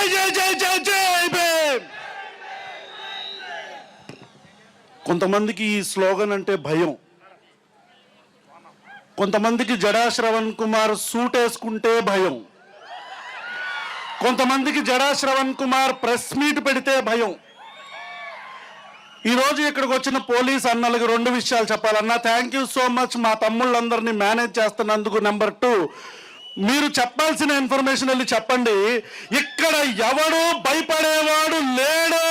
జై జై జై జై జై భీమ్. కొంతమందికి ఈ స్లోగన్ అంటే భయం. కొంతమందికి జడా శ్రవణ్ కుమార్ సూట్ వేసుకుంటే భయం. కొంతమందికి జడా శ్రవణ్ కుమార్ ప్రెస్ మీట్ పెడితే భయం. ఈరోజు ఇక్కడికి వచ్చిన పోలీస్ అన్నలకు 2 విషయాలు చెప్పాలన్నా. థ్యాంక్ యూ సో మచ్ మా తమ్ముళ్ళందరినీ మేనేజ్ చేస్తున్నందుకు. నెంబర్ 2, మీరు చెప్పాల్సిన ఇన్ఫర్మేషన్ వెళ్ళి చెప్పండి. ఇక్కడ ఎవడు భయపడేవాడు లేడు.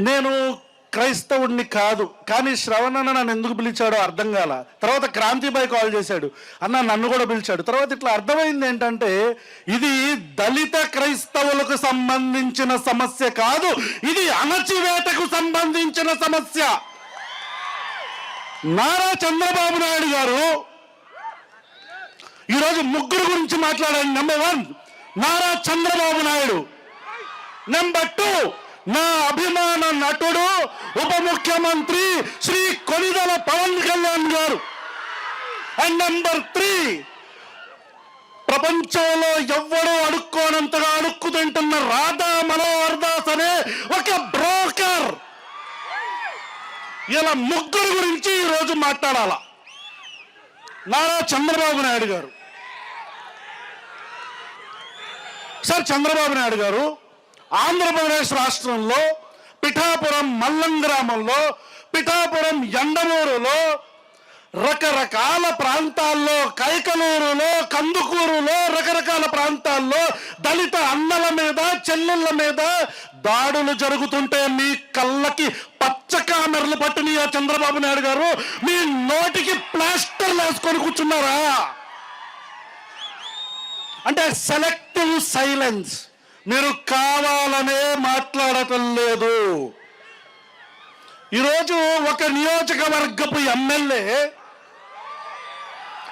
నేను క్రైస్తవుడిని కాదు, కానీ శ్రవణ్ అన్న నన్ను ఎందుకు పిలిచాడో అర్థం కాల. తర్వాత క్రాంతిబాయ్ కాల్ చేశాడు, అన్న నన్ను కూడా పిలిచాడు. తర్వాత ఇట్లా అర్థమైంది ఏంటంటే ఇది దళిత క్రైస్తవులకు సంబంధించిన సమస్య కాదు, ఇది అణచివేతకు సంబంధించిన సమస్య. నారా చంద్రబాబు నాయుడు గారు ఈరోజు 3 గురించి మాట్లాడారు. నెంబర్ 1 నారా చంద్రబాబు నాయుడు. నెంబర్ 2 నా అభిమాన నటుడు ఉప ముఖ్యమంత్రి శ్రీ కొనిదెల పవన్ కళ్యాణ్ గారు. అండ్ నెంబర్ 3 ప్రపంచంలో ఎవ్వడూ అడుక్కోనంతగా అడుక్కు తింటున్న రాధా మనోహర్ దాస్ అనే ఒక బ్రోకర్. ఇలా 3 గురించి ఈరోజు మాట్లాడాల. నారా చంద్రబాబు నాయుడు గారు. సార్ చంద్రబాబు నాయుడు గారు ఆంధ్రప్రదేశ్ రాష్ట్రంలో పిఠాపురం మల్లం గ్రామంలో, పిఠాపురం ఎండమూరులో, రకరకాల ప్రాంతాల్లో, కైకలూరులో, కందుకూరులో, రకరకాల ప్రాంతాల్లో దళిత అన్నల మీద చెల్లెళ్ళ మీద దాడులు జరుగుతుంటే మీ కళ్ళకి పచ్చ కామెర్లు పట్టిన చంద్రబాబు నాయుడు గారు మీ నోటికి ప్లాస్టర్లు వేసుకొని కూర్చున్నారా? అంటే సెలెక్టివ్ సైలెన్స్. మీరు కావాలనే మాట్లాడటం లేదు. ఈరోజు ఒక నియోజకవర్గపు ఎమ్మెల్యే,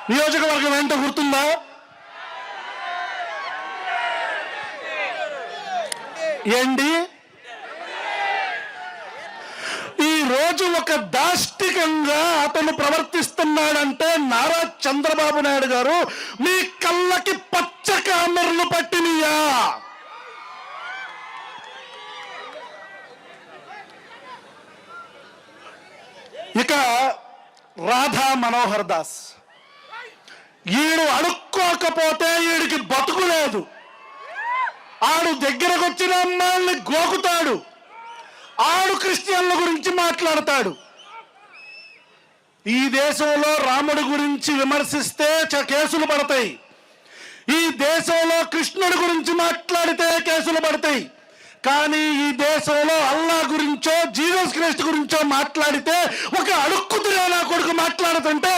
నియోజకవర్గం ఏంటో గుర్తుందా? ఏంటి? ఈరోజు ఒక దాష్టికంగా అతను ప్రవర్తిస్తున్నాడంటే నారా చంద్రబాబు నాయుడు గారు మీ కళ్ళకి పచ్చ కామెర్లు పట్టినయా? ఇక రాధా మనోహర్ దాస్, ఈడు అడుక్కోకపోతే ఈడికి బతుకు లేదు. ఆడు దగ్గరకు వచ్చిన అమ్మాయిల్ని గోకుతాడు, ఆడు క్రిస్టియన్ల గురించి మాట్లాడతాడు. ఈ దేశంలో రాముడి గురించి విమర్శిస్తే కేసులు పడతాయి. ఈ దేశంలో కృష్ణుడి గురించి మాట్లాడితే కేసులు పడతాయి. కానీ ఈ దేశంలో అల్లా గురించో జీసస్ క్రైస్ట్ గురించో మాట్లాడితే, ఒక అడుక్కు తిరేనా కొడుకు మాట్లాడుతుంటే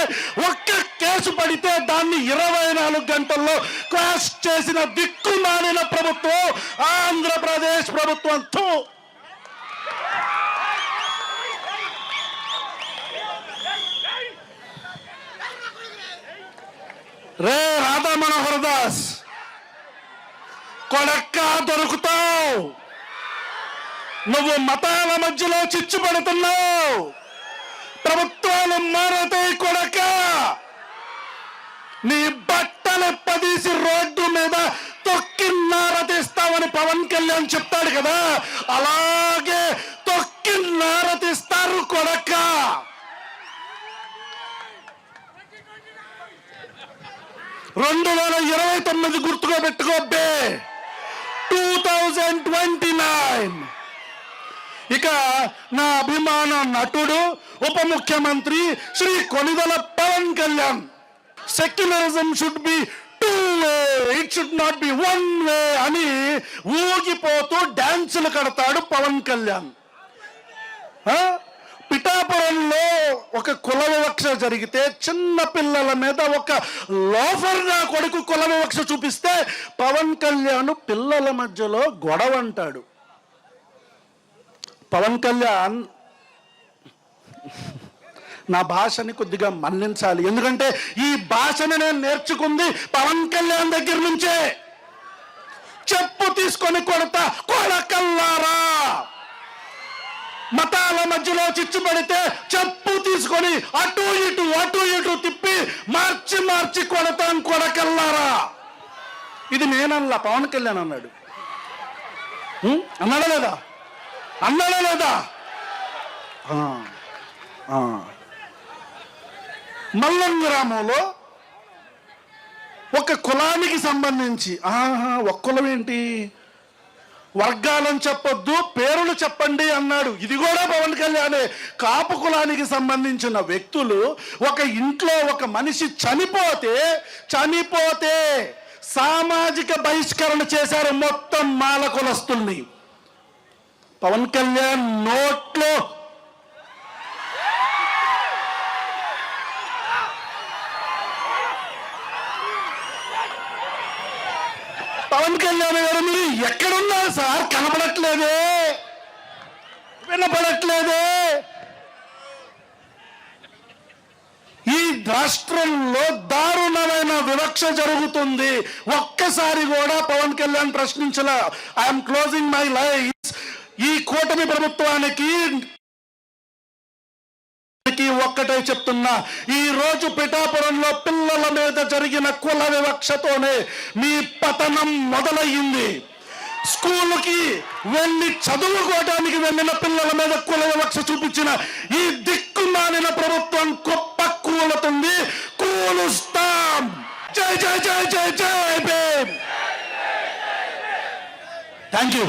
ఒక్క కేసు పడితే దాన్ని 24 గంటల్లో క్వాష్ చేసిన దిక్కుమాలిన ప్రభుత్వం ఆంధ్రప్రదేశ్ ప్రభుత్వం. రే రాధా మనోహర్ దాస్ కొడక్క దొరుకుతావు. నువ్వు మతాల మధ్యలో చిచ్చు పడుతున్నావు. ప్రభుత్వాలు మారతాయి కొడక. నీ బట్టలు పదీసి రోడ్డు మీద తొక్కి నారతీస్తావని పవన్ కళ్యాణ్ చెప్తాడు కదా, అలాగే తొక్కి నారతీస్తారు కొడక. (2029) గుర్తుగా పెట్టుకోబ్బే. 2029. ఇక నా అభిమాన నటుడు ఉప ముఖ్యమంత్రి Shri Konidela Pawan Kalyan. Secularism should be 2 way, it should not be 1 way అని ఊగిపోతూ డాన్సులు కడతాడు పవన్ కళ్యాణ్. పిఠాపురంలో ఒక కుల వివక్ష జరిగితే, చిన్న పిల్లల మీద ఒక లోఫర్ నా కొడుకు కుల వివక్ష చూపిస్తే పవన్ కళ్యాణ్ పిల్లల మధ్యలో గొడవ అంటాడు. పవన్ కళ్యాణ్ నా భాషని కొద్దిగా మన్నించాలి, ఎందుకంటే ఈ భాషని నేను నేర్చుకుంది పవన్ కళ్యాణ్ దగ్గర నుంచే. చెప్పు తీసుకొని కొడతా కొడకల్లారా. మతాల మధ్యలో చిచ్చు పడితే చెప్పు తీసుకొని అటు ఇటు తిప్పి మార్చి కొడతాం కొడకల్లారా. ఇది నేనల్లా, పవన్ కళ్యాణ్ అన్నాడు. అన్నాడా లేదా? మల్లం గ్రామంలో ఒక కులానికి సంబంధించి ఒక కులం ఏంటి, వర్గాలను చెప్పొద్దు, పేరులు చెప్పండి అన్నాడు. ఇది కూడా పవన్ కళ్యాణే. కాపు కులానికి సంబంధించిన వ్యక్తులు ఒక ఇంట్లో ఒక మనిషి చనిపోతే సామాజిక బహిష్కరణ చేశారు మొత్తం మాల కులస్తుల్ని. పవన్ కళ్యాణ్ నోట్లో పవన్ కళ్యాణ్ గారు మీరు ఎక్కడున్నారు సార్? కనపడట్లేదే, వినపడట్లేదే. ఈ రాష్ట్రంలో దారుణమైన వివక్ష జరుగుతుంది. ఒక్కసారి కూడా పవన్ కళ్యాణ్ ప్రశ్నించలే. I'm closing my life. ఈ కూటమి ప్రభుత్వానికి ఒక్కటే చెప్తున్నా, ఈ రోజు పిఠాపురంలో పిల్లల మీద జరిగిన కుల వివక్షతోనే మీ పతనం మొదలయ్యింది. స్కూలుకి వెళ్ళి చదువుకోవడానికి వెళ్ళిన పిల్లల మీద కుల వివక్ష చూపించిన ఈ దిక్కుమాలిన ప్రభుత్వం గొప్ప కూలుతుంది. కూలుస్తాం. జై జై జై జై జై భీమ్. Thank you.